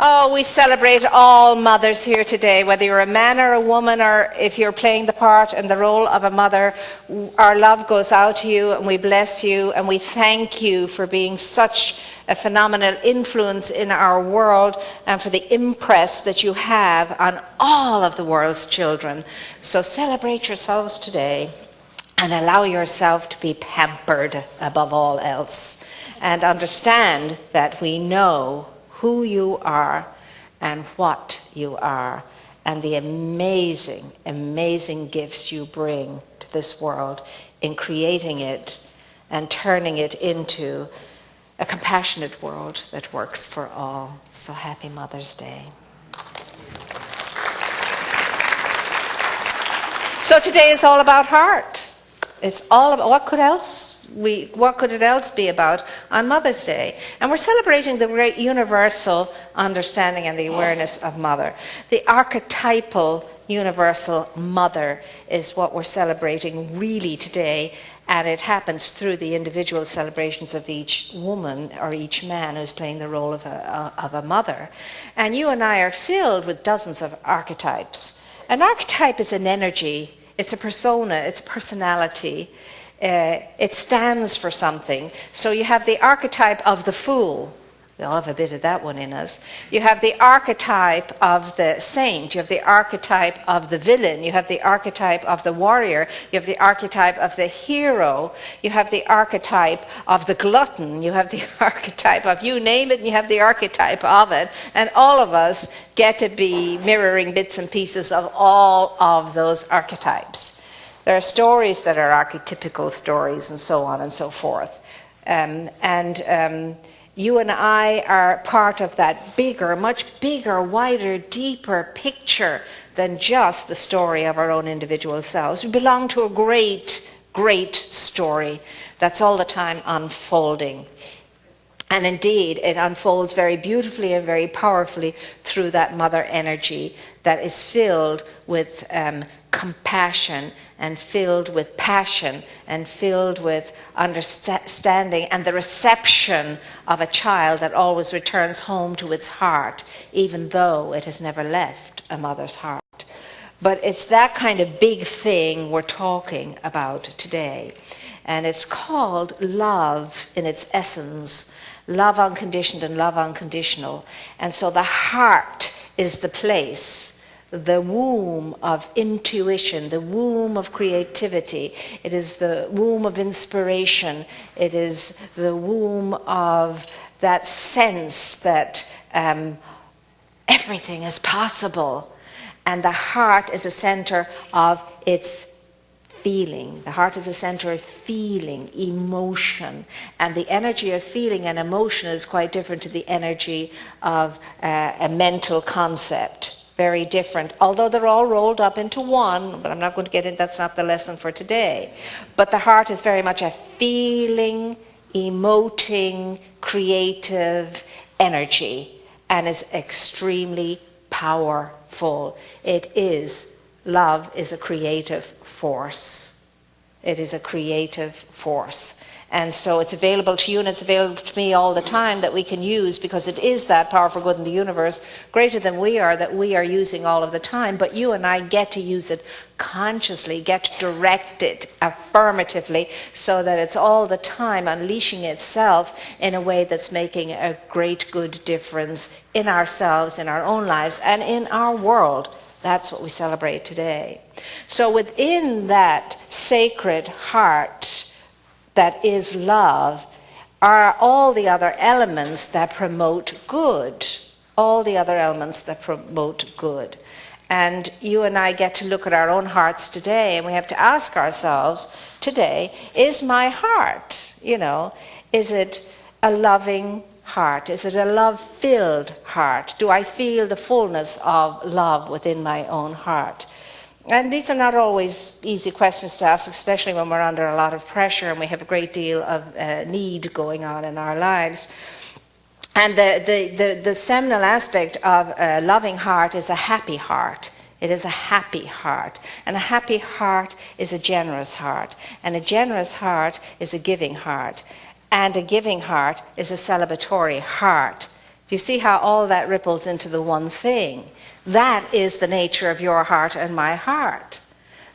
Oh, we celebrate all mothers here today, whether you're a man or a woman, or if you're playing the part and the role of a mother. Our love goes out to you, and we bless you, and we thank you for being such a phenomenal influence in our world, and for the impress that you have on all of the world's children. So celebrate yourselves today, and allow yourself to be pampered above all else, and understand that we know who you are and what you are, and the amazing, amazing gifts you bring to this world in creating it and turning it into a compassionate world that works for all. So happy Mother's Day. So today is all about heart. It's all about, what could it else be about on Mother's Day? And we're celebrating the great universal understanding and the awareness of Mother. The archetypal universal Mother is what we're celebrating really today, and it happens through the individual celebrations of each woman or each man who's playing the role of a mother. And you and I are filled with dozens of archetypes. An archetype is an energy. It's a persona, it's a personality. It stands for something. So you have the archetype of the fool. We all have a bit of that one in us. You have the archetype of the saint. You have the archetype of the villain. You have the archetype of the warrior. You have the archetype of the hero. You have the archetype of the glutton. You have the archetype of, you name it, and you have the archetype of it. And all of us get to be mirroring bits and pieces of all of those archetypes. There are stories that are archetypical stories, and so on and so forth. You and I are part of that bigger, much bigger, wider, deeper picture than just the story of our own individual selves. We belong to a great, great story that's all the time unfolding. And indeed, it unfolds very beautifully and very powerfully through that mother energy that is filled with compassion, and filled with passion, and filled with understanding and the reception of a child that always returns home to its heart, even though it has never left a mother's heart. But it's that kind of big thing we're talking about today. And it's called love in its essence, love unconditioned and love unconditional. And so the heart is the place, the womb of intuition, the womb of creativity. It is the womb of inspiration. It is the womb of that sense that everything is possible. And the heart is a center of its feeling. The heart is a center of feeling, emotion. And the energy of feeling and emotion is quite different to the energy of a mental concept. Very different, although they're all rolled up into one, but I'm not going to get into, that's not the lesson for today. But the heart is very much a feeling, emoting, creative energy, and is extremely powerful. Love is a creative force. It is a creative force. And so it's available to you, and it's available to me all the time, that we can use, because it is that powerful good in the universe, greater than we are, that we are using all of the time. But you and I get to use it consciously, get to direct it affirmatively, so that it's all the time unleashing itself in a way that's making a great good difference in ourselves, in our own lives, and in our world. That's what we celebrate today. So within that sacred heart that is love are all the other elements that promote good. All the other elements that promote good. And you and I get to look at our own hearts today, and we have to ask ourselves today, is my heart, is it a loving heart? Is it a love-filled heart? Do I feel the fullness of love within my own heart? And these are not always easy questions to ask, especially when we're under a lot of pressure and we have a great deal of need going on in our lives. And the seminal aspect of a loving heart is a happy heart. It is a happy heart. And a happy heart is a generous heart. And a generous heart is a giving heart. And a giving heart is a celebratory heart. Do you see how all that ripples into the one thing? That is the nature of your heart and my heart.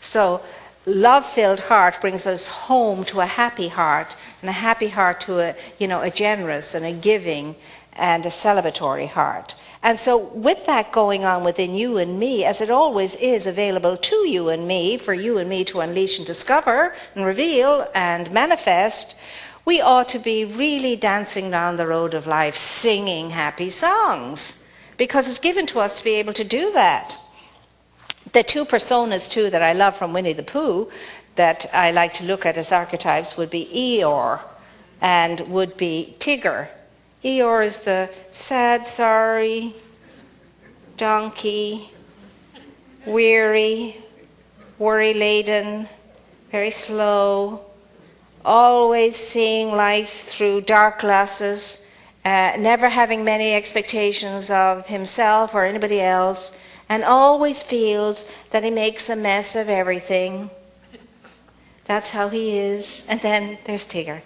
So love-filled heart brings us home to a happy heart, and a happy heart to a generous and a giving and a celebratory heart. And so with that going on within you and me, as it always is available to you and me, for you and me to unleash and discover and reveal and manifest, we ought to be really dancing down the road of life, singing happy songs, because it's given to us to be able to do that. The two personas, too, that I love from Winnie the Pooh, that I like to look at as archetypes, would be Eeyore and would be Tigger. Eeyore is the sad, sorry, donkey, weary, worry-laden, very slow, always seeing life through dark glasses, never having many expectations of himself or anybody else, and always feels that he makes a mess of everything. That's how he is. And then there's Tigger,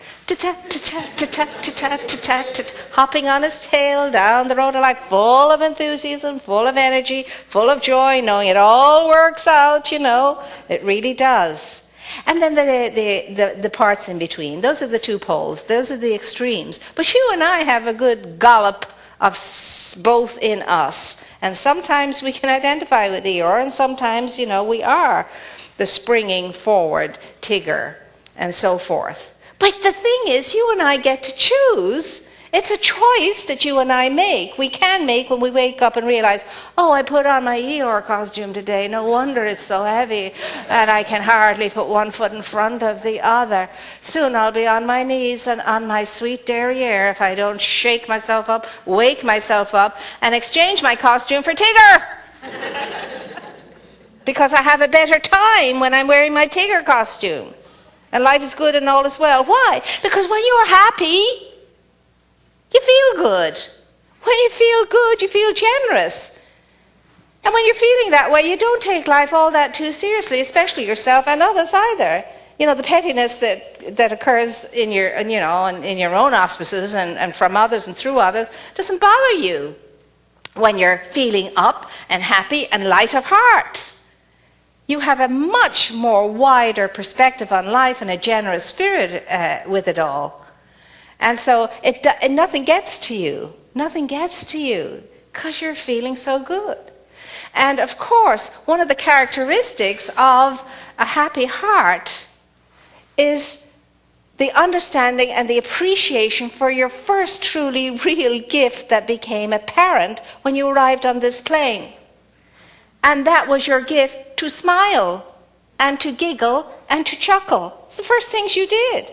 hopping on his tail down the road of life, full of enthusiasm, full of energy, full of joy, knowing it all works out, It really does. And then the parts in between. Those are the two poles. Those are the extremes. But you and I have a good gollop of both in us. And sometimes we can identify with Eeyore, and sometimes, we are the springing forward Tigger, and so forth. But the thing is, you and I get to choose. It's a choice that you and I make. We can make when we wake up and realize, oh, I put on my Eeyore costume today. No wonder it's so heavy, and I can hardly put one foot in front of the other. Soon I'll be on my knees and on my sweet derriere if I don't shake myself up, wake myself up, and exchange my costume for Tigger. Because I have a better time when I'm wearing my Tigger costume. And life is good and all is well. Why? Because when you're happy, you feel good. When you feel good, you feel generous. And when you're feeling that way, you don't take life all that too seriously, especially yourself and others either. The pettiness that occurs in your, in your own auspices and from others and through others doesn't bother you when you're feeling up and happy and light of heart. You have a much more wider perspective on life and a generous spirit with it all. And so nothing gets to you. Nothing gets to you because you're feeling so good. And of course, one of the characteristics of a happy heart is the understanding and the appreciation for your first truly real gift that became apparent when you arrived on this plane. And that was your gift to smile and to giggle and to chuckle. It's the first things you did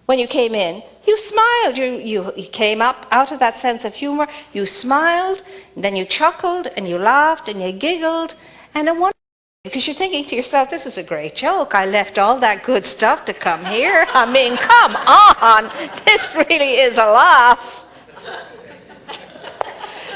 when you came in. You smiled. You came up out of that sense of humor. You smiled, and then you chuckled, and you laughed, and you giggled. And no wonder, because you're thinking to yourself, this is a great joke. I left all that good stuff to come here. I mean, come on. This really is a laugh.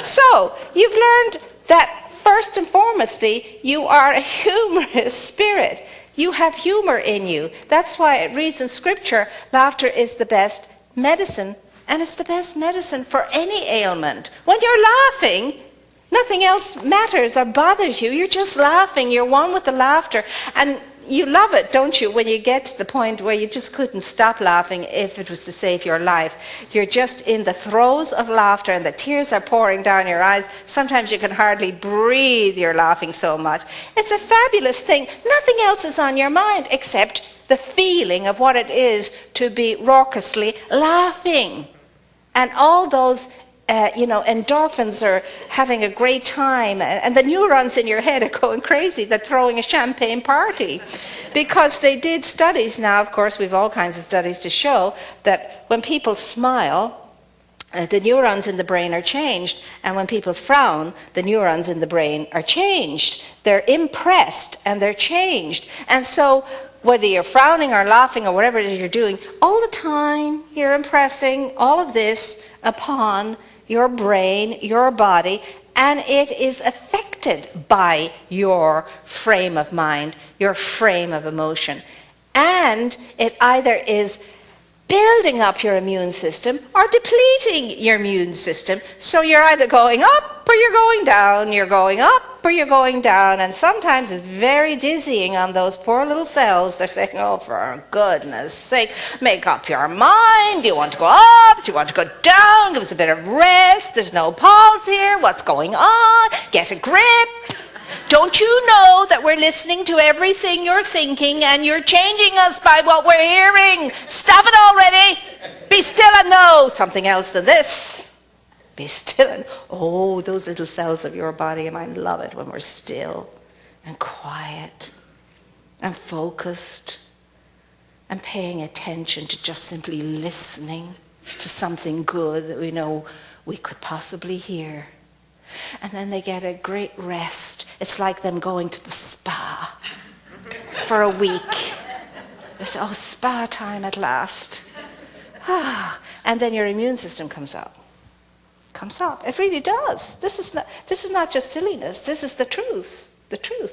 So, you've learned that first and foremostly, you are a humorous spirit. You have humor in you. That's why it reads in Scripture, laughter is the best medicine, and it's the best medicine for any ailment. When you're laughing, nothing else matters or bothers you. You're just laughing. You're one with the laughter. And you love it, don't you, when you get to the point where you just couldn't stop laughing if it was to save your life. You're just in the throes of laughter and the tears are pouring down your eyes. Sometimes you can hardly breathe, you're laughing so much. It's a fabulous thing. Nothing else is on your mind except the feeling of what it is to be raucously laughing. And all those endorphins are having a great time, and the neurons in your head are going crazy. They're throwing a champagne party. Because they did studies now, of course, we've all kinds of studies to show that when people smile, the neurons in the brain are changed, and when people frown, the neurons in the brain are changed. They're impressed, and they're changed. And so whether you're frowning or laughing or whatever it is you're doing, all the time you're impressing all of this upon your brain, your body, and it is affected by your frame of mind, your frame of emotion. And it either is building up your immune system or depleting your immune system. So you're either going up or you're going down, you're going up or you're going down, and sometimes it's very dizzying on those poor little cells. They're saying, oh, for goodness sake, make up your mind. Do you want to go up? Do you want to go down? Give us a bit of rest. There's no pause here. What's going on? Get a grip. Don't you know that we're listening to everything you're thinking and you're changing us by what we're hearing? Stop it already. Be still and know something else than this. Be still and, oh, those little cells of your body, and I love it when we're still and quiet and focused and paying attention to just simply listening to something good that we know we could possibly hear. And then they get a great rest. It's like them going to the spa for a week. They say, oh, spa time at last. And then your immune system comes up. Comes up. It really does. This is not just silliness. This is the truth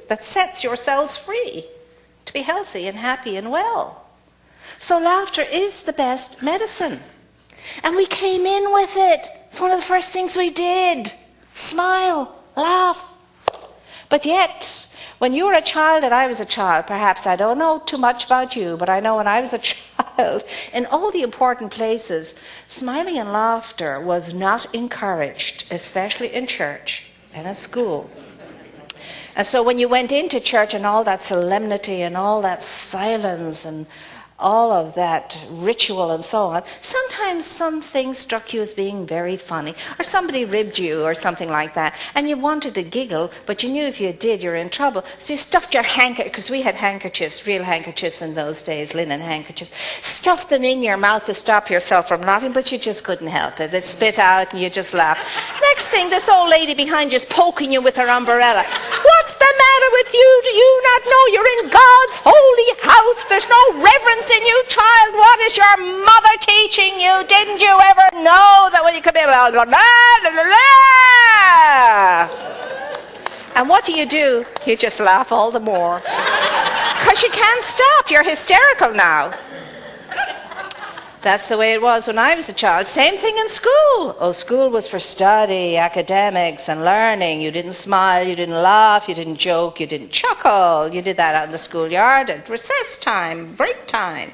that sets your cells free to be healthy and happy and well. So laughter is the best medicine. And we came in with it. It's one of the first things we did. Smile, laugh. But yet, when you were a child and I was a child, perhaps I don't know too much about you, but I know when I was a child, in all the important places, smiling and laughter was not encouraged, especially in church and at school. And so when you went into church and all that solemnity and all that silence and all of that ritual and so on, sometimes some things struck you as being very funny, or somebody ribbed you or something like that, and you wanted to giggle, but you knew if you did, you were in trouble. So you stuffed your handkerchief, because we had handkerchiefs, real handkerchiefs in those days, linen handkerchiefs, stuffed them in your mouth to stop yourself from laughing, but you just couldn't help it. They'd spit out and you just laughed. Next thing, this old lady behind you's poking you with her umbrella. What's the matter with you? Do you not know you're in God's holy house? There's no reverence in you, child. What is your mother teaching you? Didn't you ever know that when you come in, blah, blah, blah, blah. And what do? You just laugh all the more. Because you can't stop. You're hysterical now. That's the way it was when I was a child. Same thing in school. Oh, school was for study, academics, and learning. You didn't smile, you didn't laugh, you didn't joke, you didn't chuckle. You did that out in the schoolyard at recess time, break time.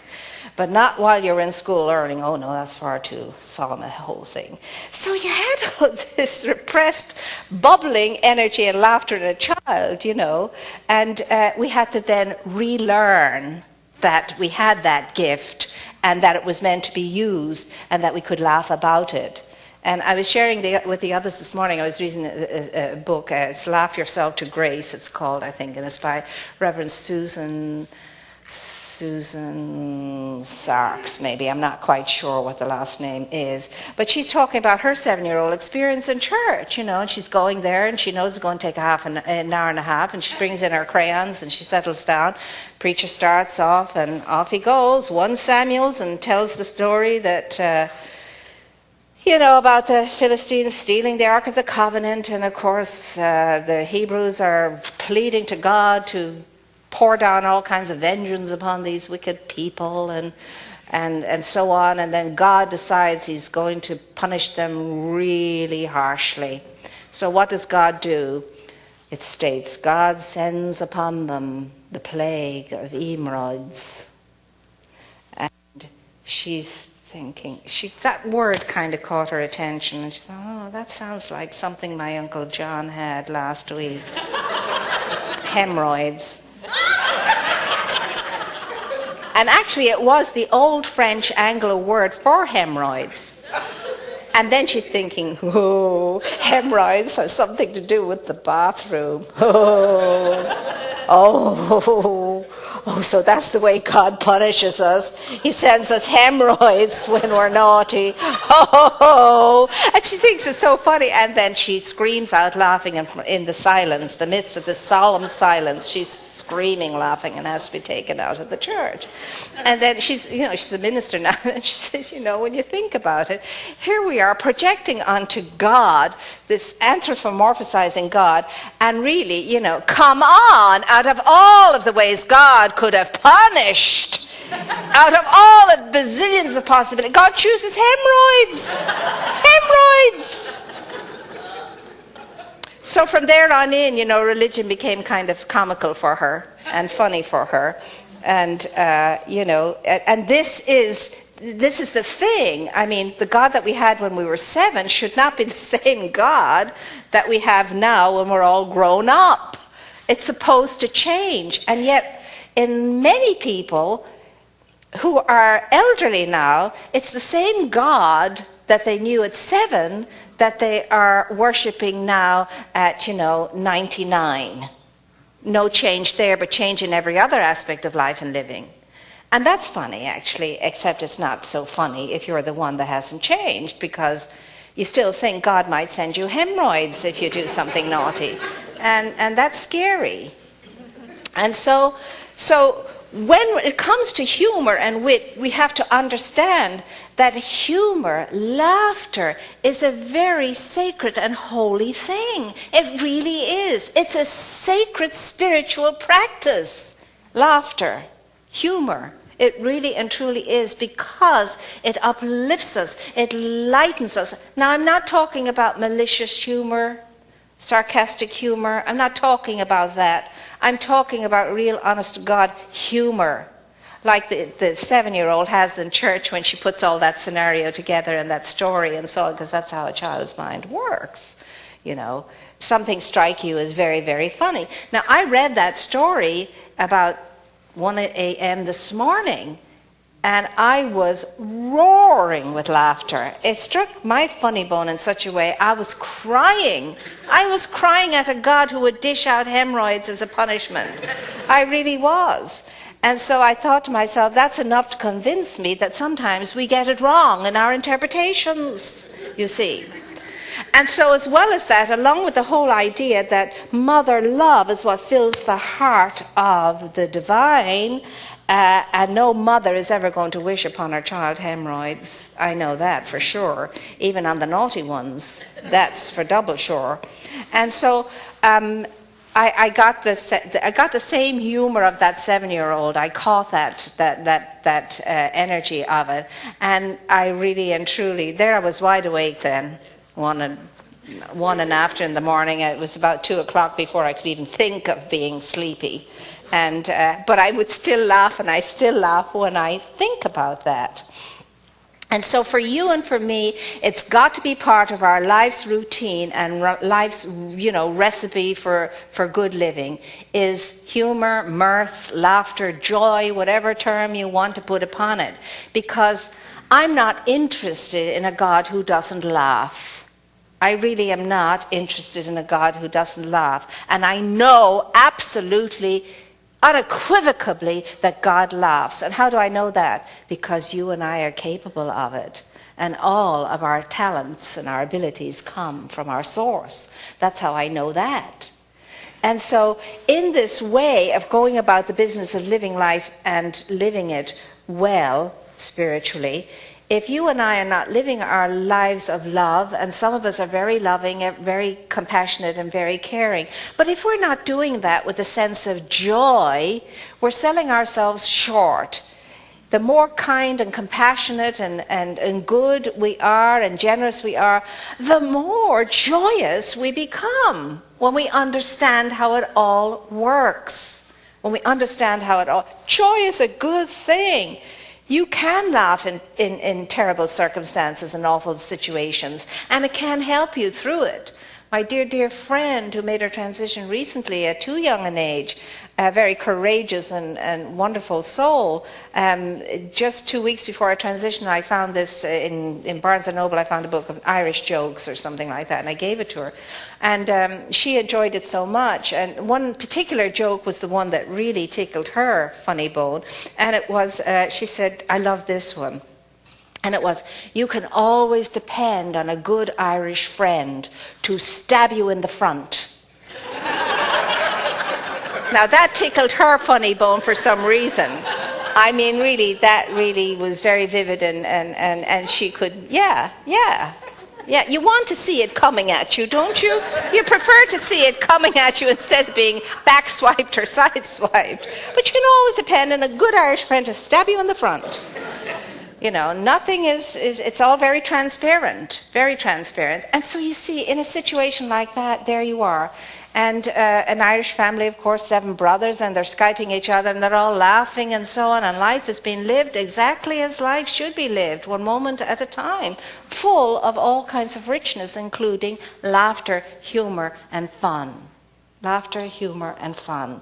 But not while you're in school learning. Oh no, that's far too solemn a whole thing. So you had all this repressed, bubbling energy and laughter in a child, you know, and we had to then relearn that we had that gift and that it was meant to be used and that we could laugh about it. And I was sharing with the others this morning, I was reading a book, it's Laugh Yourself to Grace, it's called, I think, and it's by Reverend Susan Sarks, maybe. I'm not quite sure what the last name is. But she's talking about her 7-year-old experience in church, you know, and she's going there and she knows it's going to take an hour and a half, and she brings in her crayons and she settles down. Preacher starts off and off he goes, 1 Samuel's, and tells the story that, you know, about the Philistines stealing the Ark of the Covenant, and of course the Hebrews are pleading to God to pour down all kinds of vengeance upon these wicked people and so on, and then God decides he's going to punish them really harshly. So what does God do? It states, God sends upon them the plague of hemorrhoids. And she's thinking, that word kind of caught her attention, and she thought, oh, that sounds like something my Uncle John had last week. Hemorrhoids. And actually it was the old French Anglo word for hemorrhoids. And then she's thinking, oh, hemorrhoids has something to do with the bathroom. Oh, so that's the way God punishes us. He sends us hemorrhoids when we're naughty. Oh, and she thinks it's so funny. And then she screams out laughing in the silence, the midst of the solemn silence. She's screaming, laughing, and has to be taken out of the church. And then she's a minister now, and she says, when you think about it, here we are projecting onto God, this anthropomorphizing God, and really, come on, out of all of the ways God could have punished, out of all bazillions of possibilities. God chooses hemorrhoids. Hemorrhoids. So from there on in, religion became kind of comical for her and funny for her. And, and this is the thing. I mean, the God that we had when we were 7 should not be the same God that we have now when we're all grown up. It's supposed to change. And yet, in many people who are elderly now, it's the same God that they knew at 7 that they are worshipping now at, 99. No change there, but change in every other aspect of life and living. And that's funny, actually, except it's not so funny if you're the one that hasn't changed, because you still think God might send you hemorrhoids if you do something naughty. And that's scary. And so when it comes to humor and wit, we have to understand that humor, laughter, is a very sacred and holy thing. It really is. It's a sacred spiritual practice. Laughter, humor. It really and truly is, because it uplifts us, it lightens us. Now, I'm not talking about malicious humor, sarcastic humor. I'm not talking about that. I'm talking about real, honest-to-God humor, like the 7-year-old has in church when she puts all that scenario together and that story and so on, because that's how a child's mind works. Something strike you as very, very funny. Now, I read that story about 1 a.m. this morning, and I was roaring with laughter. It struck my funny bone in such a way, I was crying. I was crying at a God who would dish out hemorrhoids as a punishment. I really was. And so I thought to myself, that's enough to convince me that sometimes we get it wrong in our interpretations, you see. And so as well as that, along with the whole idea that mother love is what fills the heart of the divine, and no mother is ever going to wish upon her child hemorrhoids. I know that for sure. Even on the naughty ones, that's for double sure. And so I got the same humor of that 7-year-old. I caught that energy of it, and I really and truly, there I was wide awake then. One and after in the morning. It was about 2 o'clock before I could even think of being sleepy. But I would still laugh, and I still laugh when I think about that. And so for you and for me, it's got to be part of our life's routine and life's, recipe for good living is humor, mirth, laughter, joy, whatever term you want to put upon it. Because I'm not interested in a God who doesn't laugh. I really am not interested in a God who doesn't laugh. And I know absolutely, unequivocally, that God laughs. And how do I know that? Because you and I are capable of it. And all of our talents and our abilities come from our source. That's how I know that. And so in this way of going about the business of living life and living it well spiritually, if you and I are not living our lives of love, and some of us are very loving, very compassionate, and very caring, but if we're not doing that with a sense of joy, we're selling ourselves short. The more kind and compassionate and good we are and generous we are, the more joyous we become when we understand how it all works. When we understand how it all... Joy is a good thing. You can laugh in terrible circumstances and awful situations, and it can help you through it. My dear, dear friend who made her transition recently at too young an age, a very courageous and wonderful soul, just 2 weeks before her transition, I found this in Barnes & Noble. I found a book of Irish jokes or something like that, and I gave it to her. And she enjoyed it so much. And one particular joke was the one that really tickled her funny bone. And it was, she said, I love this one. And it was, you can always depend on a good Irish friend to stab you in the front. Now that tickled her funny bone for some reason. I mean, really, that really was very vivid, and she could, yeah, you want to see it coming at you, don't you? You prefer to see it coming at you instead of being back-swiped or side-swiped. But you can always depend on a good Irish friend to stab you in the front. You know, nothing is, it's all very transparent, very transparent. And so you see, in a situation like that, there you are. And an Irish family, of course, 7 brothers, and they're Skyping each other, and they're all laughing and so on, and life is being lived exactly as life should be lived, one moment at a time, full of all kinds of richness, including laughter, humor, and fun. Laughter, humor, and fun.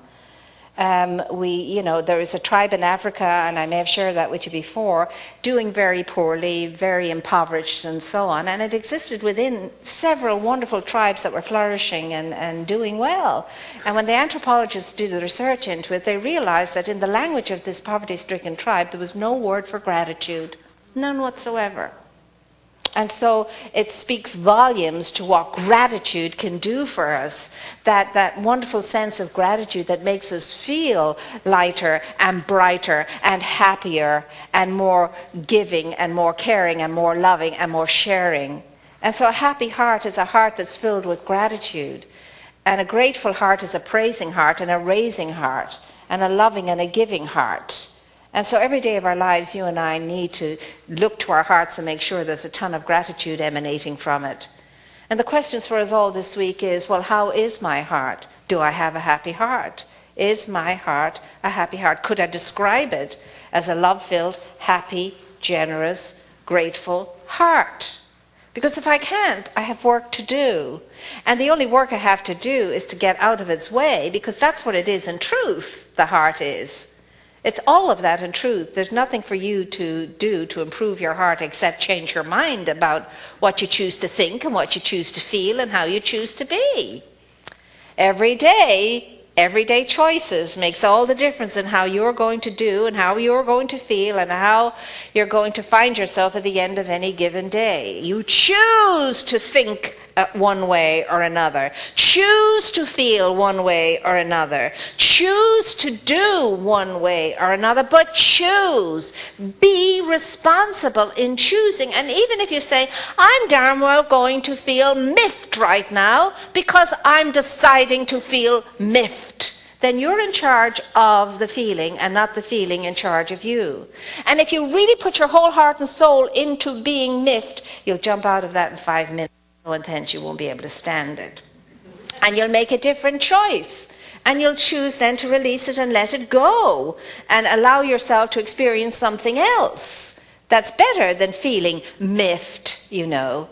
There is a tribe in Africa, and I may have shared that with you before, doing very poorly, very impoverished and so on, and it existed within several wonderful tribes that were flourishing and doing well. And when the anthropologists did the research into it, they realized that in the language of this poverty-stricken tribe, there was no word for gratitude, none whatsoever. And so it speaks volumes to what gratitude can do for us, that wonderful sense of gratitude that makes us feel lighter and brighter and happier and more giving and more caring and more loving and more sharing. And so a happy heart is a heart that's filled with gratitude. And a grateful heart is a praising heart and a raising heart and a loving and a giving heart. And so every day of our lives, you and I need to look to our hearts and make sure there's a ton of gratitude emanating from it. And the questions for us all this week is, well, how is my heart? Do I have a happy heart? Is my heart a happy heart? Could I describe it as a love-filled, happy, generous, grateful heart? Because if I can't, I have work to do. And the only work I have to do is to get out of its way, because that's what it is in truth, the heart is. It's all of that in truth. There's nothing for you to do to improve your heart except change your mind about what you choose to think and what you choose to feel and how you choose to be. Everyday choices makes all the difference in how you're going to do and how you're going to feel and how you're going to find yourself at the end of any given day. You choose to think one way or another. Choose to feel one way or another. Choose to do one way or another, but choose. Be responsible in choosing. And even if you say, I'm darn well going to feel miffed right now because I'm deciding to feel miffed, then you're in charge of the feeling and not the feeling in charge of you. And if you really put your whole heart and soul into being miffed, you'll jump out of that in 5 minutes. And hence you won't be able to stand it. And you'll make a different choice. And you'll choose then to release it and let it go. And allow yourself to experience something else that's better than feeling miffed, you know.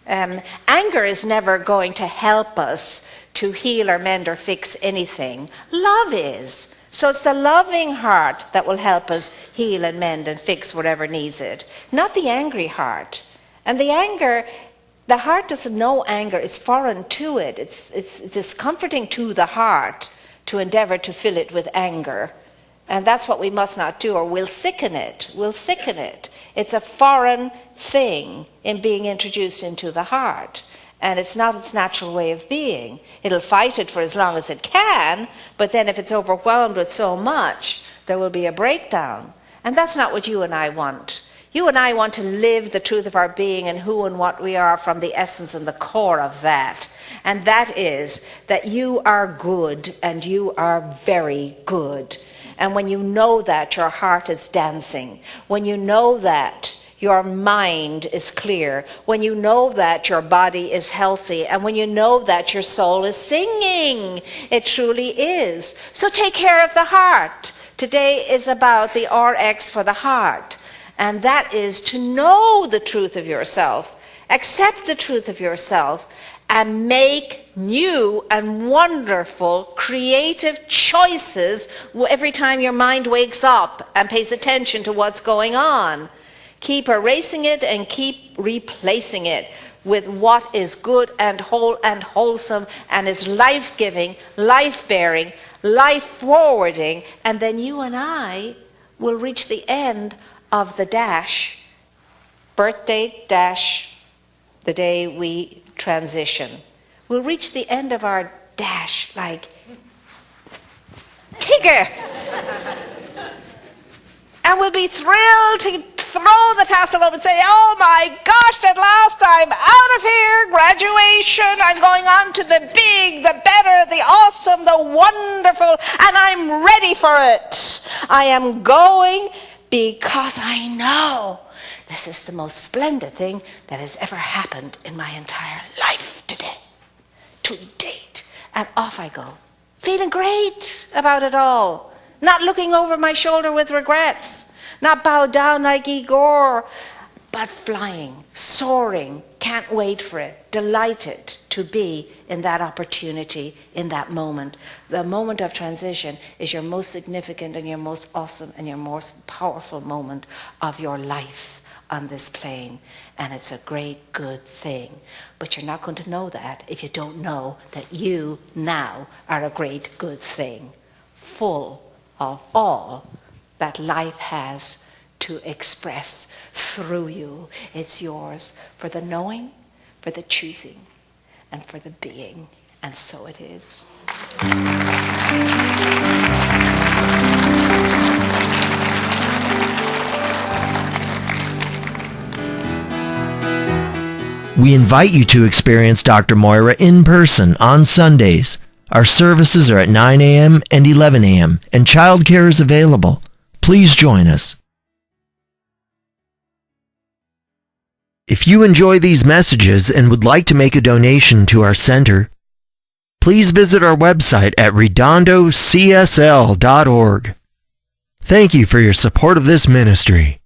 Anger is never going to help us to heal or mend or fix anything. Love is. So it's the loving heart that will help us heal and mend and fix whatever needs it. Not the angry heart. And the heart doesn't know anger. It's foreign to it. It's discomforting to the heart to endeavor to fill it with anger. And that's what we must not do, or we'll sicken it. We'll sicken it. It's a foreign thing in being introduced into the heart. And it's not its natural way of being. It'll fight it for as long as it can, but then if it's overwhelmed with so much, there will be a breakdown. And that's not what you and I want. You and I want to live the truth of our being and who and what we are from the essence and the core of that. And that is that you are good and you are very good. And when you know that, your heart is dancing. When you know that, your mind is clear. When you know that, your body is healthy. And when you know that, your soul is singing. It truly is. So take care of the heart. Today is about the RX for the heart. And that is to know the truth of yourself, accept the truth of yourself, and make new and wonderful creative choices every time your mind wakes up and pays attention to what's going on. Keep erasing it and keep replacing it with what is good and whole and wholesome and is life-giving, life-bearing, life-forwarding, and then you and I will reach the end of the dash, birthday dash, the day we transition. We'll reach the end of our dash like Tigger. And we'll be thrilled to throw the tassel over and say, oh my gosh, at last I'm out of here, graduation, I'm going on to the big, the better, the awesome, the wonderful, and I'm ready for it. I am going because I know this is the most splendid thing that has ever happened in my entire life today, to date. And off I go, feeling great about it all, not looking over my shoulder with regrets, not bowed down like Igor, but flying, soaring, can't wait for it, delighted to be in that opportunity, in that moment. The moment of transition is your most significant and your most awesome and your most powerful moment of your life on this plane. And it's a great, good thing. But you're not going to know that if you don't know that you now are a great, good thing, full of all that life has to express through you. It's yours for the knowing, for the choosing, and for the being. And so it is. We invite you to experience Dr. Moira in person on Sundays. Our services are at 9 a.m. and 11 a.m., and childcare is available. Please join us. If you enjoy these messages and would like to make a donation to our center, please visit our website at redondocsl.org. Thank you for your support of this ministry.